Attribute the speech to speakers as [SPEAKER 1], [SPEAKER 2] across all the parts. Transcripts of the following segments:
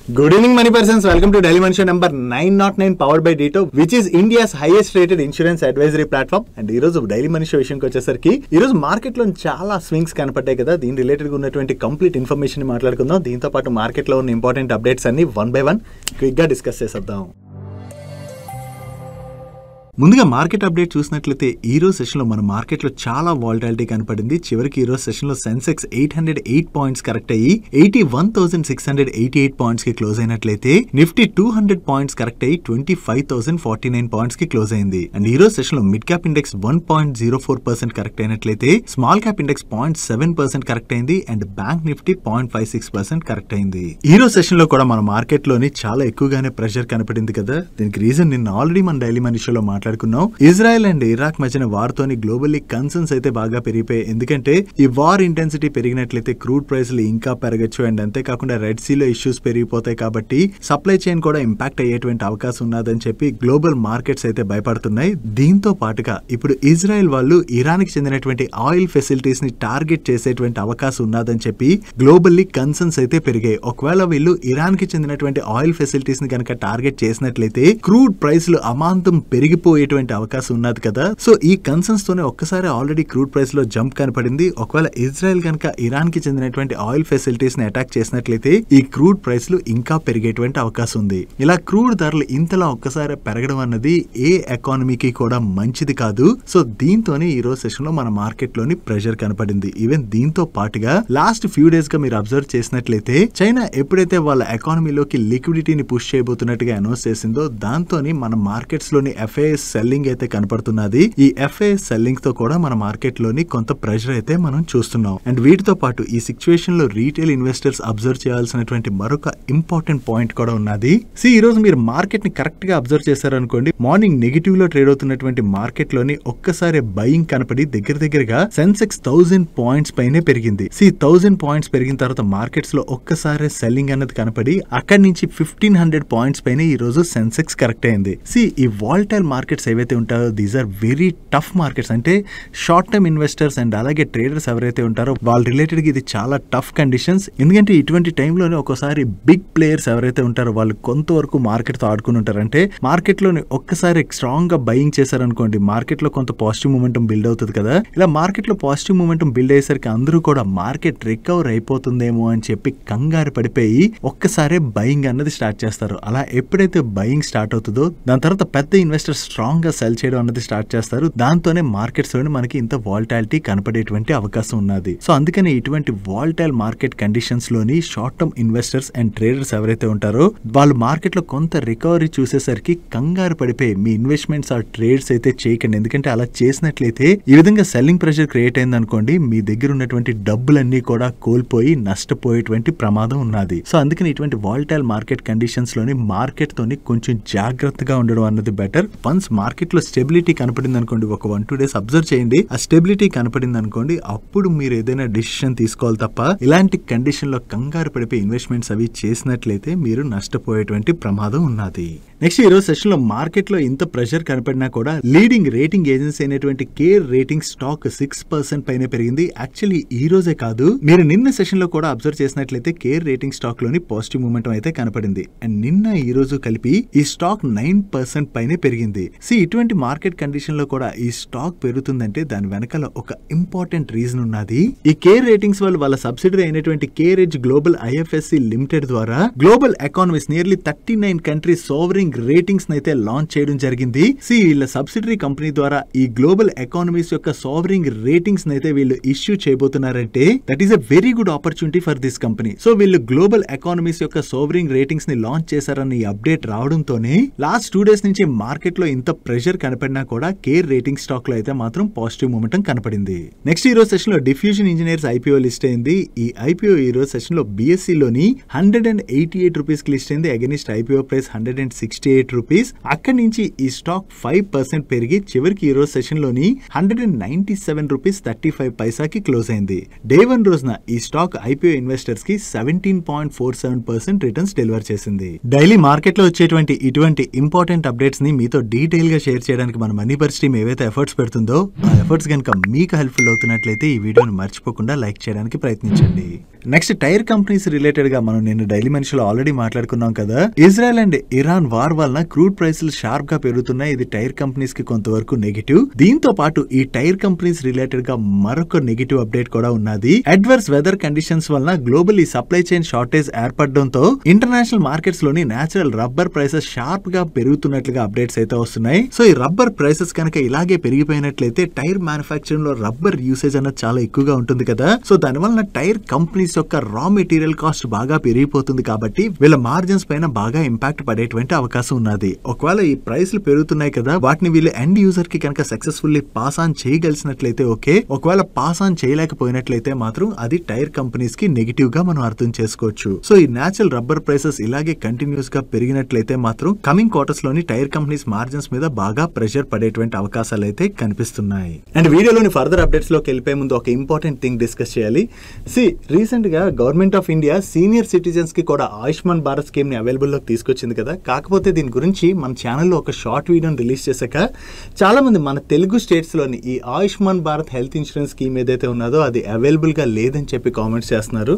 [SPEAKER 1] Good evening, money persons. Welcome to Daily Money Show number 909 powered by Dito, which is India's highest rated insurance advisory platform. And ఈ రోజు daily money show విషయంకి వచ్చేసరికి ఈ రోజు market లో చాలా swings కనపడ్డాయి కదా. దీని రిలేటెడ్ గా ఉన్నటువంటి కంప్లీట్ ఇన్ఫర్మేషన్ ని మాట్లాడుకుందాం. దీంతో పాటు మార్కెట్ లో ఉన్న ఇంపార్టెంట్ అప్డేట్స్ అన్ని వన్ బై వన్ క్విక్ గా డిస్కస్ చేసేద్దాం. ముందుగా మార్కెట్ అప్డేట్ చూసినట్లయితే ఈ రోజు సెషన్ లో మన మార్కెట్ లో చాలా వాలటాలిటీ కనపడింది. చివరికి ఈ రోజు సెషన్ లో సెన్సెక్స్ 808 పాయింట్స్ కరెక్ట్ అయ్యి 81,688 పాయింట్స్ కి క్లోజ్ అయినట్లయితే నిఫ్టీ 200 పాయింట్స్ కరెక్ట్ అయ్యి 25,049 పాయింట్స్ కి క్లోజ్ అయింది. అండ్ ఈ రోజు సెషన్ లో మిడ్ క్యాప్ ఇండెక్స్ 1.04% కరెక్ట్ అయినట్లయితే స్మాల్ క్యాప్ ఇండెక్స్ 0.7% కరెక్ట్ అయింది. అండ్ బ్యాంక్ నిఫ్టీ 0.56% కరెక్ట్ అయింది. ఈ రోజు సెషన్ లో కూడా మన మార్కెట్ లోని చాలా ఎక్కువగానే ప్రెషర్ కనపడింది కదా. దీనికి రీజన్ నిన్న ఆల్రెడీ మన డైలీ మనీ షోలో మాట్లాడుకున్నాం. ఇజ్రాయెల్ అండ్ ఇరాక్ మధ్యన వార్ తోని గ్లోబల్లీ కన్సర్న్స్ అయితే బాగా పెరిగిపోయాయి. ఎందుకంటే ఈ వార్ ఇంటెన్సిటీ పెరిగినట్లయితే క్రూడ్ ప్రైస్లు ఇంకా పెరగచ్చు. అండ్ అంతేకాకుండా రెడ్ సీలో ఇష్యూస్ పెరిగిపోతాయి కాబట్టి సప్లై చైన్ కూడా ఇంపాక్ట్ అయ్యేటువంటి అవకాశం ఉన్నదని చెప్పి గ్లోబల్ మార్కెట్స్ అయితే భయపడుతున్నాయి. దీంతో పాటుగా ఇప్పుడు ఇజ్రాయెల్ వాళ్ళు ఇరాన్ కి చెందినటువంటి ఆయిల్ ఫెసిలిటీస్ ని టార్గెట్ చేసేటువంటి అవకాశం ఉన్నదని చెప్పి గ్లోబల్లీ కన్సర్న్స్ అయితే పెరిగాయి. ఒకవేళ వీళ్ళు ఇరాన్ కి చెందినటువంటి ఆయిల్ ఫెసిలిటీస్ ని కనుక టార్గెట్ చేసినట్లయితే క్రూడ్ ప్రైస్లు అమాంతం పెరిగిపోయేటువంటి అవకాశం ఉన్నది కదా. సో ఈ కన్సర్న్స్ తోనే ఒక్కసారి ఆల్రెడీ క్రూడ్ ప్రైస్ లో జంప్ కనపడింది. ఒకవేళ ఇజ్రాయెల్ కనుక ఇరాన్ కి చెందినటువంటి ఆయిల్ ఫెసిలిటీస్ ని అటాక్ చేసినట్లయితే ఈ క్రూడ్ ప్రైస్లు ఇంకా పెరిగేటువంటి అవకాశం ఉంది. ఇలా క్రూడ్ ధరలు ఇంతలా ఒక్కసారి పెరగడం అన్నది ఏ ఎకానమీకి కూడా మంచిది కాదు. సో దీంతోనే ఈ రోజు సెషన్ లో మన మార్కెట్ లోని ప్రెషర్ కనపడింది. ఈవెన్ దీంతో పాటుగా లాస్ట్ ఫ్యూ డేస్ గా మీరు అబ్జర్వ్ చేసినట్లయితే చైనా ఎప్పుడైతే వాళ్ళ ఎకానమీలోకి లిక్విడిటీని పుష్ చేయబోతున్నట్టుగా అనౌన్స్ చేసిందో దాంతోని మన మార్కెట్స్ లోని ఎఫ్ఐఎస్ సెల్లింగ్ అయితే కనపడుతున్నది. ఈ ఎఫ్ఐఎస్ సెల్లింగ్ తో కూడా మన మార్కెట్ లోని కొంత ప్రెషర్ అయితే మనం చూస్తున్నాం. అండ్ వీటితో పాటు ఈ సిచ్యువేషన్ లో రీటైల్ ఇన్వెస్టర్స్ అబ్జర్వ్ చేయాల్సినటువంటి మరొక ఇంపార్టెంట్ పాయింట్ కూడా ఉన్నది. ఈ రోజు మీరు మార్కెట్ ని కరెక్ట్ గా అబ్జర్వ్ చేశారనుకోండి, మార్నింగ్ నెగిటివ్ లో ట్రేడ్ అవుతున్నటువంటి మార్కెట్ లోని ఒక్కసారి బయింగ్ కనపడి దగ్గరగా సెన్సెక్స్ 1000 పాయింట్స్ పైనే పెరిగింది. 1000 పాయింట్స్ పెరిగిన తర్వాత మార్కెట్స్ లో ఒక్కసారి సెల్లింగ్ అన్నది కనపడి అక్కడి నుంచి 1500 పాయింట్స్ పైన ఈ రోజు సెన్సెక్స్ కరెక్ట్ అయింది. ఈ వాలటైల్ మార్కెట్స్ ఏవైతే ఉంటారో these are very tough markets. అంటే షార్ట్ టర్మ్ ఇన్వెస్టర్స్ అండ్ అలాగే ట్రేడర్స్ ఎవరైతే ఉంటారో వాళ్ళ రిలేటెడ్ గా ఇది చాలా టఫ్ కండిషన్స్. ఎందుకంటే ఇటువంటి టైంలోనే ఒకసారి బిగ్ ప్లేయర్స్ ఎవరైతే ఉంటారో వాళ్ళు కొంతవరకు మార్కెట్ తో ఆడుకుని ఉంటారు. అంటే మార్కెట్ లోని ఒక్కసారి స్ట్రాంగ్ గా బయింగ్ చేశారనుకోండి, మార్కెట్ లో కొంత పాజిటివ్ మూమెంటం బిల్డ్ అవుతుంది కదా. ఇలా మార్కెట్ లో పాజిటివ్ మూమెంటం బిల్డ్ అయ్యేసరికి అందరూ కూడా మార్కెట్ రికవర్ అయిపోతుందేమో అని చెప్పి కంగారు పడిపోయి ఒక్కసారి బయింగ్ అన్నది స్టార్ట్ చేస్తారు. అలా ఎప్పుడైతే బయింగ్ స్టార్ట్ అవుతుందో దాని తర్వాత పెద్ద ఇన్వెస్టర్స్ స్ట్రాంగ్ గా సెల్ చేయడం అన్నది స్టార్ట్ చేస్తారు. దాంతోనే మార్కెట్స్ లోని మనకి ఇంత వాలటాలిటీ కనపడేటువంటి అవకాశం ఉన్నది. సో అందుకని ఇటువంటి వాలటైల్ మార్కెట్ కండిషన్స్ లోని short term investors and traders ఎవరైతే ఉంటారో వాళ్ళు మార్కెట్ లో కొంత రికవరీ చూసేసరికి కంగారు పడిపోయి మీ ఇన్వెస్ట్మెంట్స్ ఆ ట్రేడ్స్ అయితే చేయకండి. ఎందుకంటే అలా చేసినట్లయితే ఈ విధంగా సెల్లింగ్ ప్రెషర్ క్రియేట్ అయింది అనుకోండి, మీ దగ్గర ఉన్నటువంటి డబ్బులన్నీ కూడా కోల్పోయి నష్టపోయేటువంటి ప్రమాదం ఉన్నది. సో అందుకని ఇటువంటి వాలటైల్ మార్కెట్ కండిషన్స్ లోని మార్కెట్ తోని కొంచెం జాగ్రత్తగా ఉండడం అన్నది బెటర్. వన్స్ మార్కెట్ లో స్టెబిలిటీ కనపడింది అనుకోండి, ఒక 1-2 డేస్ అబ్జర్వ్ చేయండి, ఆ స్టెబిలిటీ కనపడింది అనుకోండి, అప్పుడు మీరు ఏదైనా డిసిషన్ తీసుకోవాలి తప్ప ఇలాంటి కండిషన్ లో కంగారు పడిపోయి ఇన్వెస్ట్మెంట్స్ అవి చేసినట్లయితే మీరు నష్టపోయేటువంటి ప్రమాదం ఉన్నది. నెక్స్ట్ ఈ రోజు సెషన్ లో మార్కెట్ లో ఇంత ప్రెషర్ కనపడినా కూడా లీడింగ్ రేటింగ్ ఏజెన్సీ అయినటువంటి కేర్ రేటింగ్ స్టాక్ 6% పైన పెరిగింది. యాక్చువల్లీ ఈ రోజే కాదు, మీరు నిన్న సెషన్ లో కూడా అబ్జర్వ్ చేసినట్లయితే కేర్ రేటింగ్ స్టాక్ లోని పాజిటివ్ మూమెంటం అయితే కనపడింది. అండ్ నిన్న ఈ రోజు కలిపి ఈ స్టాక్ 9% పైనే పెరిగింది. ఇటువంటి మార్కెట్ కండిషన్ లో కూడా ఈ స్టాక్ పెరుగుతుందంటే దాని వెనకాల ఒక ఇంపార్టెంట్ రీజన్ ఉన్నది. ఈ కేర్ రేటింగ్స్ వాళ్ళ సబ్సిడరీ అయినటువంటి care edge global IFSC limited ద్వారా global economies nearly 39 countries sovereign ratings అయితే లాంచ్ చేయడం జరిగింది. వీళ్ళ సబ్సిడరీ కంపెనీ ద్వారా ఈ గ్లోబల్ ఎకానమీస్ యొక్క సోవరింగ్ రేటింగ్స్ అయితే వీళ్ళు ఇష్యూ చేయబోతున్నారంటే that is a very good opportunity for this company. వీళ్ళు గ్లోబల్ ఎకానమీస్ యొక్క సోవరింగ్ రేటింగ్స్ ని లాంచ్ చేశారన్న ఈ అప్డేట్ రావడంతోనే లాస్ట్ 2 డేస్ నుంచి మార్కెట్ లో ఇంత ప్రెషర్ కనపడినా కూడా కేర్ రేటింగ్ స్టాక్ లో అయితే మాత్రం పాజిటివ్ మూమెంటం కనపడింది. నెక్స్ట్ ఈ రోజు సెషన్ లో డిఫ్యూజన్ ఇంజనీర్స్ ఐపీఓ లిస్ట్ అయింది. ఈ ఐపీఓ ఈ రోజు సెషన్ లో బిఎస్సి లోని 188 రూపీస్ కి లిస్ట్ అయింది. Against IPO price 168 rupees. అక్కడి నుంచి ఈ స్టాక్ 5% పెరిగి చివరికి ఈ రోజు సెషన్ లోని 197 రూపీస్ 35 పైసాకి క్లోజ్ అయింది. డే 1 రోజున ఈ స్టాక్ ఐపీఓ ఇన్వెస్టర్స్ కి 17.47% రిటర్న్స్ డెలివర్ చేసింది. డైలీ మార్కెట్ లో వచ్చేటువంటి ఇటువంటి ఇంపార్టెంట్ అప్డేట్స్ ని మీతో డీటెయిల్ గా షేర్ చేయడానికి మన మనీ పర్స్ టీమ్ ఏవైతే ఎఫర్ట్స్ పెడుతుందో ఆ ఎఫర్ట్స్ కనుక మీకు హెల్ప్ఫుల్ అవుతున్నట్లయితే ఈ వీడియోని మర్చిపోకుండా లైక్ చేయడానికి ప్రయత్నించండి. నెక్స్ట్ టైర్ కంపెనీస్ రిలేటెడ్ గా మనం నిన్న డైలీ మనిషిలో ఆల్రెడీ మాట్లాడుకున్నాం కదా, ఇజ్రాయెల్ అండ్ ఇరాన్ వార్ వలన క్రూడ్ ప్రైసులు షార్ప్ గా పెరుగుతున్నాయి. ఇది టైర్ కంపెనీస్ కి కొంతవరకు నెగిటివ్. దీంతో పాటు ఈ టైర్ కంపెనీస్ రిలేటెడ్ గా మరొక నెగిటివ్ అప్డేట్ కూడా ఉన్నది. అడ్వర్స్ వెదర్ కండిషన్స్ వలన గ్లోబల్ ఈ సప్లై చైన్ షార్టేజ్ ఏర్పడడంతో ఇంటర్నేషనల్ మార్కెట్స్ లోని నేచురల్ రబ్బర్ ప్రైసెస్ షార్ప్ గా పెరుగుతున్నట్లుగా అప్డేట్స్ అయితే వస్తున్నాయి. సో ఈ రబ్బర్ ప్రైసెస్ కనుక ఇలాగే పెరిగిపోయినట్లయితే టైర్ మ్యానుఫ్యాక్చరింగ్ లో రబ్బర్ యూసేజ్ అన్నది చాలా ఎక్కువగా ఉంటుంది కదా. సో దానివల్ల టైర్ కంపెనీస్ యొక్క రా మెటీరియల్ కాస్ట్ బాగా పెరిగిపోతుంది కాబట్టి వీళ్ళ మార్జిన్స్ పైన బాగా ఇంపాక్ట్ పడేటువంటి అవకాశం ఉన్నది. ఒకవేళ ఈ ప్రైస్లు పెరుగుతున్నాయి కదా, వాటిని వీళ్ళు ఎండ్ యూజర్ కి కనుక సక్సెస్ఫుల్లీ పాస్ ఆన్ చేయగలిసినట్లయితే ఓకే. ఒకవేళ పాస్ ఆన్ చేయలేకపోయినట్లయితే మాత్రం అది టైర్ కంపెనీస్ కి నెగిటివ్ గా మనం అర్థం చేసుకోవచ్చు. సో ఈ నేచురల్ రబ్బర్ ప్రైసెస్ ఇలాగే కంటిన్యూస్ గా పెరిగినట్లయితే మాత్రం కమింగ్ క్వార్టర్స్ లోని టైర్ కంపెనీస్ మార్జిన్స్ మీద బాగా ప్రెషర్ పడేటువంటి అవకాశాలు అయితే కనిపిస్తున్నాయి. అండ్ వీడియోలోని ఫర్దర్ అప్డేట్స్ లోకి వెళ్ళిపోయే ముందు ఒక ఇంపార్టెంట్ థింగ్ డిస్కస్ చేయాలి. రీసెంట్ గా government of India senior citizens కి కూడా ఆయుష్మాన్ భారత్ స్కీమ్ ని అవైలబుల్ లోకి తీసుకొచ్చింది కదా. కాకపోతే దీని గురించి మన ఛానల్లో ఒక షార్ట్ వీడియోని రిలీజ్ చేశాక చాలా మంది మన తెలుగు స్టేట్స్ లోని ఈ Ayushman Bharat health insurance scheme ఏదైతే ఉన్నదో అది అవైలబుల్ గా లేదని చెప్పి కామెంట్స్ చేస్తున్నారు.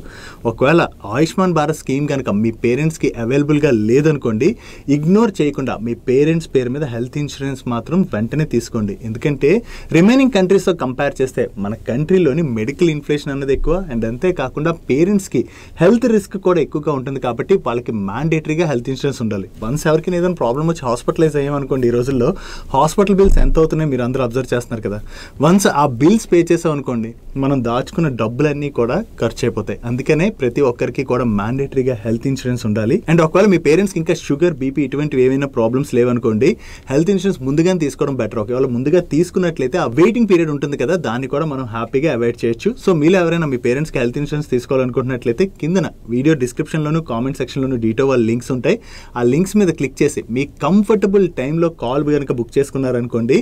[SPEAKER 1] ఒకవేళ ఆయుష్మాన్ భారత్ స్కీమ్ కనుక మీ పేరెంట్స్ కి అవైలబుల్ గా లేదనుకోండి, ఇగ్నోర్ చేయకుండా మీ పేరెంట్స్ పేరు మీద హెల్త్ ఇన్సూరెన్స్ మాత్రం వెంటనే తీసుకోండి. ఎందుకంటే రిమైనింగ్ కంట్రీస్ తో కంపేర్ చేస్తే మన కంట్రీలోని మెడికల్ ఇన్ఫ్లేషన్ అన్నది ఎక్కువ. అండ్ అంతేకాకుండా పేరెంట్స్ కి హెల్త్ రిస్క్ కూడా ఎక్కువగా ఉంటుంది కాబట్టి వాళ్ళకి మ్యాండేటరీగా హెల్త్ ఇన్సూరెన్స్ ఉండాలి. వన్స్ ఎవరికి ఏదైనా ప్రాబ్లం వచ్చి హాస్పిటలైజ్ అయ్యామనుకోండి, ఈ రోజుల్లో హాస్పిటల్ బిల్స్ ఎంత అవుతున్నాయి మీరు అందరూ అబ్జర్వ్ చేస్తున్నారు కదా. వన్స్ ఆ బిల్స్ పే చేసాం అనుకోండి, మనం దాచుకున్న డబ్బులన్నీ కూడా ఖర్చు అయిపోతాయి. అందుకనే ప్రతి ఒక్కరికి కూడా మ్యాండేటరీగా హెల్త్ ఇన్సూరెన్స్ ఉండాలి. అండ్ ఒకవేళ మీ పేరెంట్స్ ఇంకా షుగర్, బీపీ ఇటువంటివి ఏమైనా ప్రాబ్లమ్స్ లేవనుకోండి, హెల్త్ ఇన్సూరెన్స్ ముందుగానే తీసుకోవడం బెటర్. ఒకవేళ ముందుగా తీసుకున్నట్లయితే ఆ వెయిటింగ్ పీరియడ్ ఉంటుంది కదా, దాన్ని కూడా మనం హ్యాపీగా అవాయిడ్ చేయొచ్చు. సో మీరు ఎవరైనా మీ పేరెంట్స్ కి హెల్త్ ఇన్సూరెన్స్ తీసుకోవాలనుకుంటున్నట్లయితే కిందన వీడియో డిస్క్రిప్షన్ లోను కామెంట్ సెక్షన్ లోను డీటో వాళ్ళ లింక్స్ ఉంటాయి. ఆ లింక్స్ మీద క్లిక్ చేసి మీ కంఫర్టబుల్ టైంలో కాల్ కనుక బుక్ చేసుకున్నారనుకోండి,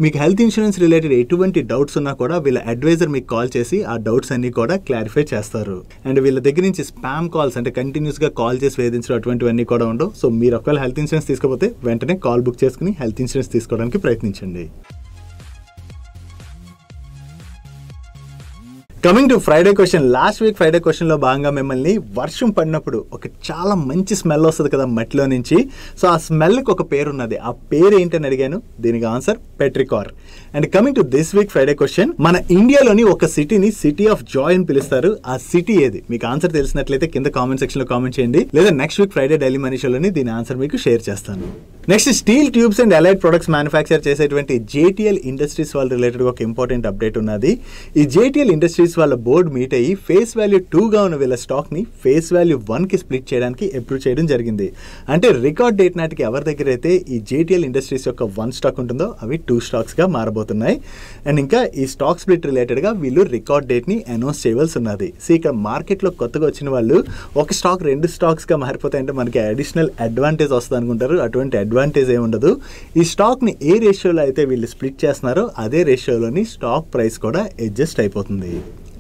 [SPEAKER 1] మీకు హెల్త్ ఇన్సూరెన్స్ రిలేటెడ్ ఎటువంటి డౌట్స్ ఉన్నా కూడా వీళ్ళ అడ్వైజర్ మీకు కాల్ చేసి ఆ డౌట్స్ అన్ని కూడా క్లారిఫై చేస్తారు. అండ్ వీళ్ళ దగ్గర నుంచి స్పామ్ కాల్స్ అంటే కంటిన్యూస్ గా కాల్ చేసి వేధించడం అటువంటివన్నీ కూడా ఉండవు. సో మీరు ఒకవేళ హెల్త్ ఇన్సూరెన్స్ తీసుకోకపోతే వెంటనే కాల్ బుక్ చేసుకుని హెల్త్ ఇన్సూరెన్స్ తీసుకోవడానికి ప్రయత్నించండి. Coming to Friday question. Last week Friday question లో భాగంగా మిమ్మల్ని వర్షం పడినప్పుడు ఒక చాలా మంచి స్మెల్ వస్తుంది కదా మట్టిలో నుంచి. సో ఆ స్మెల్ కి ఒక పేరు ఉన్నది. ఆ పేరు ఏంటని అడిగాను. దీనికి answer petrichor. And coming to this week Friday question, మన ఇండియాలోని ఒక సిటీని సిటీ ఆఫ్ జాయ్ అని పిలుస్తారు. ఆ సిటీ ఏది? మీకు ఆన్సర్ తెలిసినట్లయితే కింద కామెంట్ సెక్షన్ లో కామెంట్ చేయండి, లేదా నెక్స్ట్ వీక్ ఫ్రైడే డైలీ మనీషోలోని దీని ఆన్సర్ మీకు షేర్ చేస్తాను. Next steel tubes and allied products manufacture చేసేటువంటి జేటీఎల్ ఇండస్ట్రీస్ వాళ్ళ రిలేటెడ్ ఒక ఇంపార్టెంట్ అప్డేట్ ఉన్నది. ఈ జేటీఎల్ ఇండస్ట్రీస్ వాళ్ళ బోర్డు మీట్ అయ్యి ఫేస్ వాల్యూ 2 గా ఉన్న వీళ్ళ స్టాక్ ని ఫేస్ వాల్యూ 1 కి స్ప్లిట్ చేయడానికి అప్రూవ్ చేయడం జరిగింది. అంటే రికార్డ్ డేట్ నాటికి ఎవరి దగ్గర అయితే ఈ జేటీఎల్ ఇండస్ట్రీస్ యొక్క 1 స్టాక్ ఉంటుందో అవి 2 స్టాక్స్ గా మారబోతున్నాయి. అండ్ ఇంకా ఈ స్టాక్ స్ప్లిట్ రిలేటెడ్ గా వీళ్ళు రికార్డ్ డేట్ ని అనౌన్స్ చేయవలసి ఉన్నది. సో ఇక్కడ మార్కెట్ లో కొత్తగా వచ్చిన వాళ్ళు ఒక స్టాక్ 2 స్టాక్స్ గా మారిపోతాయంటే మనకి అడిషనల్ అడ్వాంటేజ్ వస్తుంది అనుకుంటారు. అటువంటి అడ్వాంటేజ్ ఏమి ఉండదు. ఈ స్టాక్ ని ఏ రేషియోలో అయితే వీళ్ళు స్ప్లిట్ చేస్తున్నారో అదే రేషియోలోని స్టాక్ ప్రైస్ కూడా అడ్జస్ట్ అయిపోతుంది.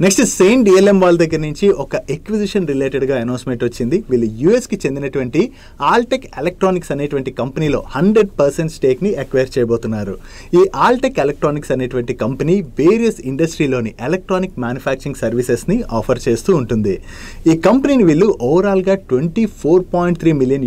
[SPEAKER 1] నెక్స్ట్ సెయింట్ డిఎల్ఎం వాళ్ళ దగ్గర నుంచి ఒక ఎక్విజిషన్ రిలేటెడ్ గా అనౌన్స్మెంట్ వచ్చింది. వీళ్ళు యుఎస్ కి చెందినటువంటి ఆల్టెక్ ఎలక్ట్రానిక్స్ అనేటువంటి కంపెనీలో 100% స్టేక్ ని అక్వైర్ చేయబోతున్నారు. ఈ ఆల్టెక్ ఎలక్ట్రానిక్స్ అనేటువంటి కంపెనీ వేరియస్ ఇండస్ట్రీలోని ఎలక్ట్రానిక్ మ్యానుఫ్యాక్చరింగ్ సర్వీసెస్ ని ఆఫర్ చేస్తూ ఉంటుంది. ఈ కంపెనీని వీళ్ళు ఓవరాల్ గా $24.3 మిలియన్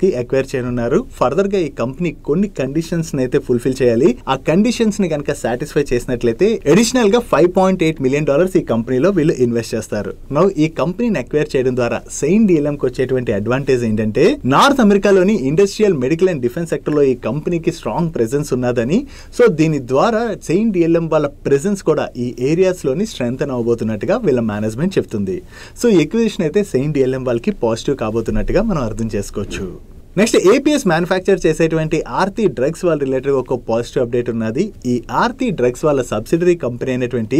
[SPEAKER 1] కి అక్వైర్ చేయనున్నారు. ఫర్దర్ గా ఈ కంపెనీ కొన్ని కండిషన్స్ అయితే ఫుల్ఫిల్ చేయాలి. ఆ కండిషన్స్ ని కనుక సాటిస్ఫై చేసినట్లయితే అడిషనల్ గా $5.8 మిలియన్ ఈ కంపెనీలో వీళ్ళు ఇన్వెస్ట్ చేస్తారు. నౌ ఈ కంపెనీని అక్వైర్ చేయడం ద్వారా సెయింట్ డిఎల్ఎం కి వచ్చేటువంటి అడ్వాంటేజ్ ఏంటంటే నార్త్ అమెరికాలోని industrial, medical and defence sector లో ఈ కంపెనీకి స్ట్రాంగ్ ప్రెజెన్స్ ఉన్నదని. సో దీని ద్వారా సెయింట్ డిఎల్ఎం వాళ్ళ ప్రెజెన్స్ కూడా ఈ ఏరియాస్ లోని స్ట్రెంథెన్ అవబోతున్నట్టుగా వీళ్ళ మేనేజ్మెంట్ చెప్తుంది. సో ఈ ఎక్విజిషన్ అయితే సెయింట్ డిఎల్ఎం వాళ్ళకి పాజిటివ్ కాబోతున్నట్టుగా మనం అర్థం చేసుకోవచ్చు. నెక్స్ట్ ఏపీఎస్ మ్యానుఫ్యాక్చర్ చేసేటువంటి ఆర్తి డ్రగ్స్ వాళ్ళ రిలేటెడ్ ఒక పాజిటివ్ అప్డేట్ ఉన్నది. ఈ ఆర్తి డ్రగ్స్ వాళ్ళ సబ్సిడరీ కంపెనీ అయినటువంటి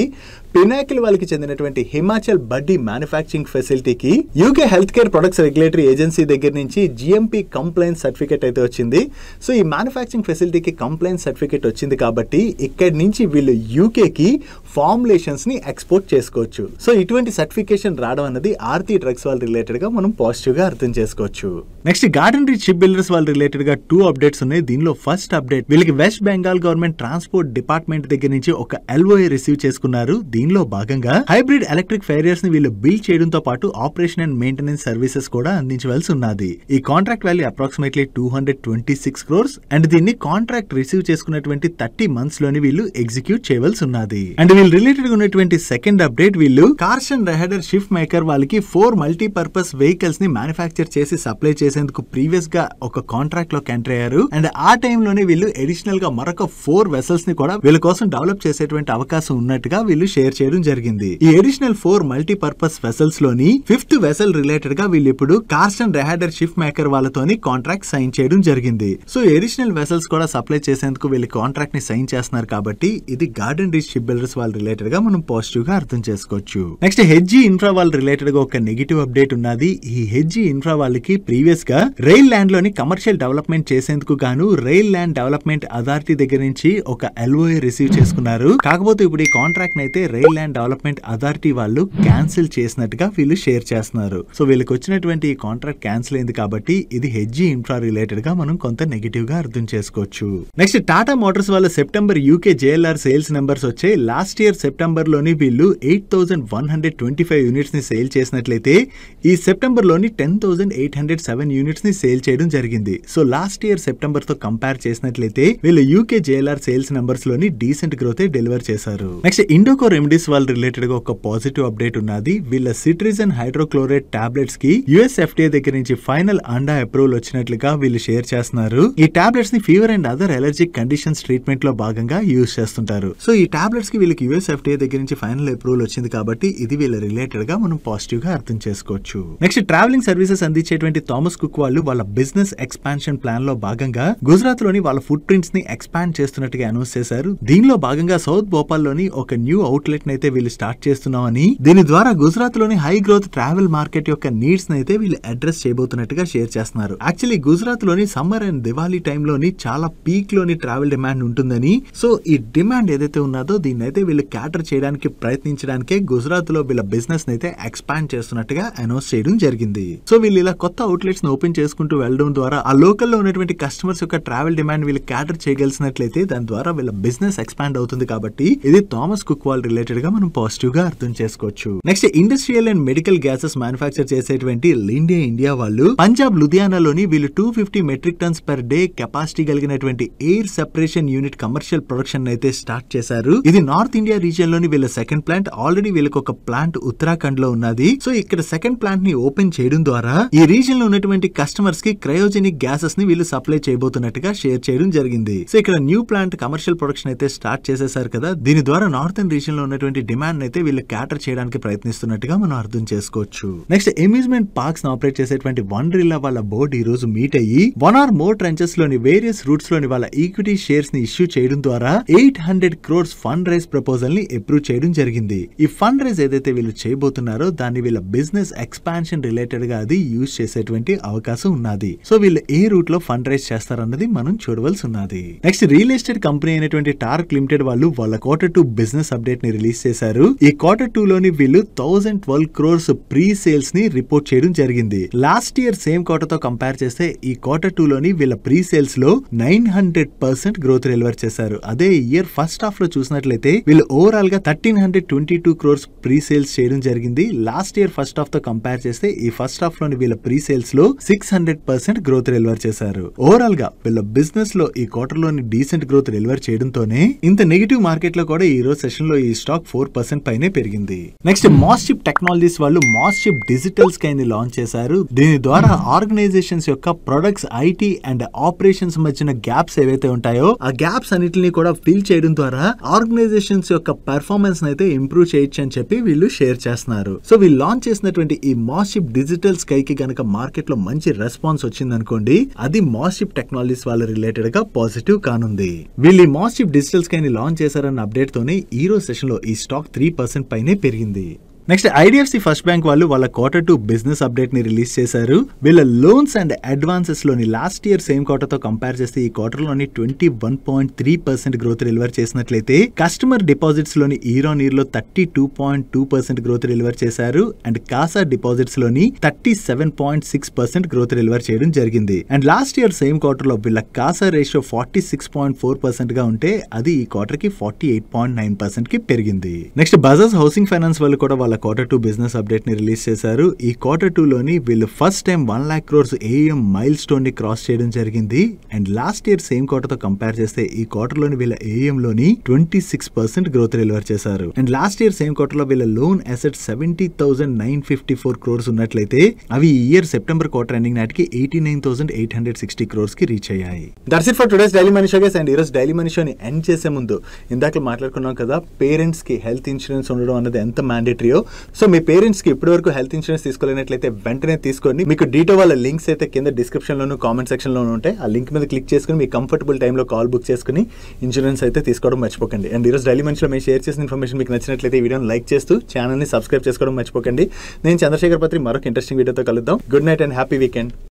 [SPEAKER 1] పినాకిల్ వాళ్ళకి చెందినటువంటి హిమాచల్ బడ్డీ మ్యానుఫ్యాక్చరింగ్ ఫెసిలిటీకి UK health care products regulatory agency దగ్గర నుంచి జిఎంపీ కంప్లైన్స్ సర్టిఫికేట్ అయితే వచ్చింది. సో ఈ మ్యానుఫ్యాక్చరింగ్ ఫెసిలిటీకి కంప్లైన్స్ సర్టిఫికేట్ వచ్చింది కాబట్టి ఇక్కడి నుంచి వీళ్ళు యూకేకి ఫార్ములేషన్స్ ని ఎక్స్పోర్ట్ చేసుకోవచ్చు. సో ఇటువంటి సర్టిఫికేషన్ రావడం అన్నది ఆర్తి డ్రగ్స్ వాళ్ళ రిలేటెడ్ గా మనం పాజిటివ్ గా అర్థం చేసుకోవచ్చు. Next garden reach ship builders వాళ్ళ రిలేటెడ్ గా 2 అప్డేట్స్ ఉన్నాయి. దీనిలో ఫస్ట్ అప్డేట్, వీళ్ళకి west Bengal government transport department దగ్గర నుంచి ఒక LOA రిసీవ్ చేసుకున్నారు. దీనిలో భాగంగా హైబ్రిడ్ ఎలక్ట్రిక్ ఫెరియర్స్ ని వీళ్ళు బిల్డ్ చేయడంతో పాటు ఆపరేషన్ అండ్ మెయింటెనెన్స్ సర్వీసెస్ కూడా అందించవలసి ఉన్నది. ఈ contract value approximately 226 crores and దీన్ని కాంట్రాక్ట్ రిసీవ్ చేసుకున్నటువంటి 30 months లోని వీళ్ళు ఎగ్జిక్యూట్ చేయవలసి ఉన్నది. అండ్ వీళ్ళు రిలేటెడ్ గా ఉన్నటువంటి సెకండ్ అప్డేట్, వీళ్ళు కార్సన్ రెహడర్ షిఫ్ట్ మేకర్ వాళ్ళకి 4 మల్టీపర్పస్ వెహికల్స్ ని మ్యానుఫ్యాక్చర్ చేసి సప్లై చేసేందుకు ప్రీవియస్ గా ఒక కాంట్రాక్ట్ లో ఎంటర్ అయ్యారు. అండ్ ఆ టైంలోనే వీళ్ళు అడిషనల్ గా మరొక 4 వెసల్స్ ని కూడా వీళ్ళ కోసం డెవలప్ చేసేటువంటి అవకాశం ఉన్నట్టుగా వీళ్ళు షేర్ చేయడం జరిగింది. ఈ అడిషనల్ 4 మల్టీపర్పస్ వెసల్స్ లోని 5th వెసల్ రిలేటెడ్ గా వీళ్ళు ఇప్పుడు కార్సన్ రెహడర్ షిఫ్ట్ మేకర్ వాళ్ళతోని కాంట్రాక్ట్ సైన్ చేయడం జరిగింది. సో అడిషనల్ వెసల్స్ కూడా సప్లై చేసేందుకు వీళ్ళు కాంట్రాక్ట్ ని సైన్ చేస్తున్నారు కాబట్టి ఇది గార్డెన్ రీచ్ షిప్ బిల్డర్స్ వాళ్ళ రిలేటెడ్ గా మనం పాజిటివ్ గా అర్థం చేసుకోవచ్చు. నెక్స్ట్ హెచ్జీ ఇన్ఫ్రా వాళ్ళ రిలేటెడ్ గా ఒక నెగిటివ్ అప్డేట్ ఉన్నది. ఈ హెచ్జీ ఇన్ఫ్రా వాళ్ళకి ప్రీవియస్ గా రైల్ ల్యాండ్ లోని కమర్షియల్ డెవలప్మెంట్ చేసేందుకు గాను రైల్ ల్యాండ్ డెవలప్మెంట్ అథారిటీ దగ్గర నుంచి ఒక LOA రిసీవ్ చేసుకున్నారు. కాకపోతే ఇప్పుడు ఈ కాంట్రాక్ట్ అయితే రైల్ ల్యాండ్ డెవలప్మెంట్ అథారిటీ వాళ్ళు క్యాన్సిల్ చేసినట్టుగా వీళ్ళు షేర్ చేస్తున్నారు. సో వీళ్ళకి వచ్చినటువంటి ఈ కాంట్రాక్ట్ క్యాన్సిల్ అయింది కాబట్టి ఇది హెచ్జీ ఇన్ఫ్రా రిలేటెడ్ గా మనం కొంత నెగిటివ్ గా అర్థం చేసుకోవచ్చు. నెక్స్ట్ టాటా మోటార్స్ వాళ్ళ September UK JLR sales numbers వచ్చాయి. లాస్ట్ ఇయర్ సెప్టెంబర్ లోని వీళ్ళు 8,125 యూనిట్స్ ని సేల్ చేసినట్లయితే ఈ సెప్టెంబర్ లోని 10,807 యూనిట్స్ ని సేల్ చేయడం జరిగింది. సో లాస్ట్ ఇయర్ సెప్టెంబర్ తో కంపేర్ చేసినట్లయితే వీళ్ళు UK JLR సేల్స్ నెంబర్స్ లోని డీసెంట్ గ్రోత్ డెలివర్ చేశారు. నెక్స్ట్ ఇండోకో రెమెడీస్ వాళ్ళ రిలేటెడ్ గా ఒక పాజిటివ్ అప్డేట్ ఉన్నది. వీళ్ళ సిట్రిజన్ హైడ్రోక్లోరైడ్ టాబ్లెట్స్ కి US FDA దగ్గర నుంచి ఫైనల్ అండా అప్రూవల్ వచ్చినట్లుగా వీళ్ళు షేర్ చేస్తున్నారు. ఈ టాబ్లెట్స్ ని fever and other allergic conditions treatment లో భాగంగా యూజ్ చేస్తుంటారు. సో ఈ టాబ్లెట్స్ కి వీళ్ళకి US FDA దగ్గర నుంచి ఫైనల్ అప్రూవల్ వచ్చింది కాబట్టి ఇది వీళ్ళ రిలేటెడ్ గా మనం పాజిటివ్ గా అర్థం చేసుకోవచ్చు. నెక్స్ట్ ట్రావెలింగ్ సర్వీసెస్ అందించేటువంటి థామస్ కుక్ వాళ్ళు వాళ్ళ బిజినెస్ ఎక్స్పాన్షన్ ప్లాన్ లో భాగంగా గుజరాత్ లోని వాళ్ళ ఫుట్ ప్రింట్స్ ని ఎక్స్పాండ్ చేస్తున్నట్టుగా అనౌన్స్ చేశారు. దీనిలో భాగంగా సౌత్ భోపాల్ లోని ఒక న్యూ అవుట్లెట్ అయితే వీళ్ళు స్టార్ట్ చేస్తున్నామని, దీని ద్వారా గుజరాత్ లోని హై గ్రోత్ ట్రావెల్ మార్కెట్ యొక్క నీడ్స్ అయితే వీళ్ళు అడ్రస్ చేయబోతున్నట్టుగా షేర్ చేస్తున్నారు. యాక్చువల్లీ గుజరాత్ లోని సమ్మర్ అండ్ దివాళీ టైమ్ లోని చాలా పీక్ లోని ట్రావెల్ డిమాండ్ ఉంటుందని, సో ఈ డిమాండ్ ఏదైతే ఉన్నదో దీన్ని అయితే వీళ్ళు క్యాటర్ చేయడానికి ప్రయత్నించడానికే గుజరాత్ లో వీళ్ళ బిజినెస్ అయితే ఎక్స్పాండ్ చేస్తున్నట్టుగా అనౌన్స్ చేయడం జరిగింది. సో వీళ్ళు ఇలా కొత్త అవుట్లెట్స్ ని ఓపెన్ చేసుకుంటూ వెళ్ళడం ద్వారా ఆ లోకల్ లో ఉన్నటువంటి కస్టమర్స్ యొక్క ట్రావెల్ డిమాండ్ వీళ్ళు క్యాటర్ చేయగలిసినట్లయితే దాని ద్వారా వీళ్ళ బిజినెస్ ఎక్స్పాండ్ అవుతుంది కాబట్టి ఇది థామస్ కుక్ వాల్ రిలేటెడ్ గా మనం పాజిటివ్ గా అర్థం చేసుకోవచ్చు. Next industrial and medical gases manufacture చేసేటువంటి ఇండియా వాళ్ళు పంజాబ్ లుధియానాలోని వీళ్ళు 250 metric tons per day capacity కలిగినటువంటి air separation unit commercial production అయితే స్టార్ట్ చేశారు. ఇది నార్త్ ఇండియా రీజియన్ లోని వీళ్ళ సెకండ్ ప్లాంట్. ఆల్రెడీ వీళ్ళకి ఒక ప్లాంట్ ఉత్తరాఖండ్ లో ఉన్నది. సో ఇక్కడ సెకండ్ ప్లాంట్ ని ఓపెన్ చేయడం ద్వారా ఈ రీజియన్ లో ఉన్నటువంటి కస్టమర్స్ కి క్రయోజెనిక్ గ్యాసెస్ ని వీళ్ళు సప్లై చేయబోతున్నట్టుగా షేర్ చేయడం జరిగింది. సో ఇక్కడ న్యూ ప్లాంట్ కమర్షియల్ ప్రొడక్షన్ అయితే స్టార్ట్ చేసేసారు కదా, దీని ద్వారా నార్థన్ రీజియన్ లో ఉన్నటువంటి డిమాండ్ అయితే వీళ్ళు క్యాటర్ చేయడానికి ప్రయత్నిస్తున్నట్టుగా మనం అర్థం చేసుకోవచ్చు. నెక్స్ట్ అమ్యూజ్మెంట్ పార్క్స్ ఆపరేట్ చేసేటువంటి వండర్లా వాళ్ళ బోర్డు ఈ రోజు మీట్ అయ్యి 1 or more ట్రెంచెస్ లోని వేరియస్ రూట్స్ లోని వాళ్ళ ఈక్విటీ షేర్స్ ని ఇష్యూ చేయడం ద్వారా 800 crores ఫండ్ రైజ్ ప్రపోజల్ ని అప్రూవ్ చేయడం జరిగింది. ఈ ఫండ్ రైజ్ ఏదైతే వీళ్ళు చేయబోతున్నారో దాన్ని వీళ్ళ బిజినెస్ ఎక్స్పాన్షన్ రిలేటెడ్ గా అది యూజ్ చేసేటువంటి అవకాశం ఉన్నది. సో వీళ్ళు ఏ రూట్ లో ఫండ్ రైజ్ చేస్తారన్నది మనం చూడవలసి ఉన్నది. నెక్స్ట్ రియల్ ఎస్టేట్ కంపెనీ అయినటువంటి టార్క్ లిమిటెడ్ వాళ్ళు వాళ్ళ Q2 బిజినెస్ అప్డేట్ ని రిలీజ్ చేశారు. ఈ Q2 లోని వీళ్ళు 1012 crores ప్రీ సేల్స్ ని రిపోర్ట్ చేయడం జరిగింది. లాస్ట్ ఇయర్ సేమ్ క్వార్టర్ తో కంపేర్ చేస్తే ఈ Q2 లోని వీళ్ళ ప్రీ సేల్స్ లో 900% గ్రోత్ డెలివర్ చేశారు. అదే ఇయర్ ఫస్ట్ హాఫ్ లో చూసినట్లయితే వీళ్ళు ఓవరాల్ గా 1322 crores ప్రీ సేల్స్ చేయడం జరిగింది. లాస్ట్ ఇయర్ ఫస్ట్ హాఫ్ తో కంపేర్ చేస్తే ఈ ఫస్ట్ హాఫ్ లోని వీళ్ళ ప్రీ సేల్స్ లో 600% గ్రోత్ డెలివర్ చేశారు. ఓవరాల్ గా వీళ్ళ బిజినెస్ లో ఈ క్వార్టర్ లోని డీసెంట్ గ్రోత్ డెలివర్ చేయడంతోనే ఇంత నెగిటివ్ మార్కెట్ లో కూడా ఈ రోజు సెషన్ లో ఈ స్టాక్ 4% పైనే పెరిగింది. నెక్స్ట్ మాస్షిప్ టెక్నాలజీస్ వాళ్ళు మాస్షిప్ డిజిటల్ స్కై ని లాంచ్ చేశారు. దీని ద్వారా ఆర్గనైజేషన్స్ యొక్క ప్రొడక్ట్స్, IT అండ్ ఆపరేషన్స్ మధ్యన గ్యాప్స్ ఏవైతే ఉంటాయో ఆ గ్యాప్స్ అన్నిటిని కూడా ఫిల్ చేయడం ద్వారా ఆర్గనైజేషన్స్ యొక్క పెర్ఫార్మెన్స్ అయితే ఇంప్రూవ్ చేయొచ్చు అని చెప్పి వీళ్ళు షేర్ చేస్తున్నారు. సో వీళ్ళు లాంచ్ చేసినటువంటి ఈ మాస్షిప్ డిజిటల్ స్కై కి గనక మార్కెట్ లో మంచి రెస్పాన్స్ వచ్చింది అనుకోండి, అది మాస్షిప్ టెక్నాలజీస్ వాళ్ళ రిలేటెడ్ గా పాజిటివ్ కానుంది. వీళ్ళు మాస్షిప్ డిజిటల్ స్కై ని లాంచ్ చేశారన్న అప్డేట్ తోనే ఈ రోజు సెషన్ లో ఈ స్టాక్ 3% పైనే పెరిగింది. నెక్స్ట్ ఐడిఎఫ్సి ఫస్ట్ బ్యాంక్ వాళ్ళు వాళ్ళ Q2 బిజినెస్ అప్డేట్ ని రిలీజ్ చేశారు. వీళ్ళ లోన్స్ అండ్ అడ్వాన్సెస్ లోని లాస్ట్ ఇయర్ సేమ్ క్వార్టర్ తో కంపేర్ చేస్తే ఈ క్వార్టర్ లోని 21.3% గ్రోత్ డెలివర్ చేసినట్లయితే కస్టమర్ డిపాజిట్స్ లోని ఇయర్ ఆన్ ఇయర్ లో 32.2% గ్రోత్ డెలివర్ చేశారు. అండ్ కాసా డిపాజిట్స్ లోని 37.6% గ్రోత్ డెలివర్ చేయడం జరిగింది. And last year same quarter లో వీళ్ళ కాసా రేషియో 46.4% గా ఉంటే అది ఈ క్వార్టర్ కి 48.9% కి పెరిగింది. నెక్స్ట్ బజాజ్ హౌసింగ్ ఫైనాన్స్ వాళ్ళు కూడా వాళ్ళ Q2 బిజినెస్ అప్డేట్ ని రిలీజ్ చేశారు. ఈ Q2 లోని వీళ్ళు first time 1 lakh crores AUM mile stone ని క్రాస్ చేయడం జరిగింది. And last year same quarter తో కంపేర్ చేస్తే ఈ క్వార్టర్ లోని వీళ్ళ AUM లోని 26% గ్రోత్ డెలివర్ చేశారు. And last year same quarter లో వీళ్ళ లోన్ అసెట్ 70,954 crores ఉన్నట్లయితే అవి ఈ ఇయర్ సెప్టెంబర్ క్వార్టర్ ఎండింగ్ నాటికి 89,860 crores కి రీచ్ అయ్యాయి. That's it for today's daily money show guys. And ఈరోజు డైలీ మనీ షోని ఎండ్ చేసే ముందు ఇందాక మాట్లాడుకున్నాం కదా, పేరెంట్స్ కి హెల్త్ ఇన్సూరెన్స్ ఉండడం అన్నది ఎంత మ్యాండేటరీయో. సో మీ పేరెంట్స్ కి ఇప్పటి వరకు హెల్త్ ఇన్సూరెన్స్ తీసుకోలేనట్లయితే వెంటనే తీసుకోండి. మీకు డీటో వాళ్ళ లింక్స్ అయితే కింద డిస్క్రిప్షన్ లోను కామెంట్ సెక్షన్ లోను ఉంటాయి. ఆ లింక్ మీద క్లిక్ చేసుకుని మీ కంఫర్టబుల్ టైంలో కాల్ బుక్ చేసుకుని ఇన్సూరెన్స్ అయితే తీసుకోవడం మర్చిపోకండి. అండ్ ఈరోజు డైలీ మనిషిలో మేము షేర్ చేసిన ఇన్ఫర్మేషన్ మీకు నచ్చినట్లయితే ఈ వీడియోని లైక్ చేస్తూ ఛానల్ని సబ్స్క్రైబ్ చేసుకోవడం మర్చిపోకండి. నేను చంద్రశేఖర్ పత్రి మరొక ఇంట్రెస్టింగ్ వీడియోతో కలుద్దాం. Good night and happy weekend.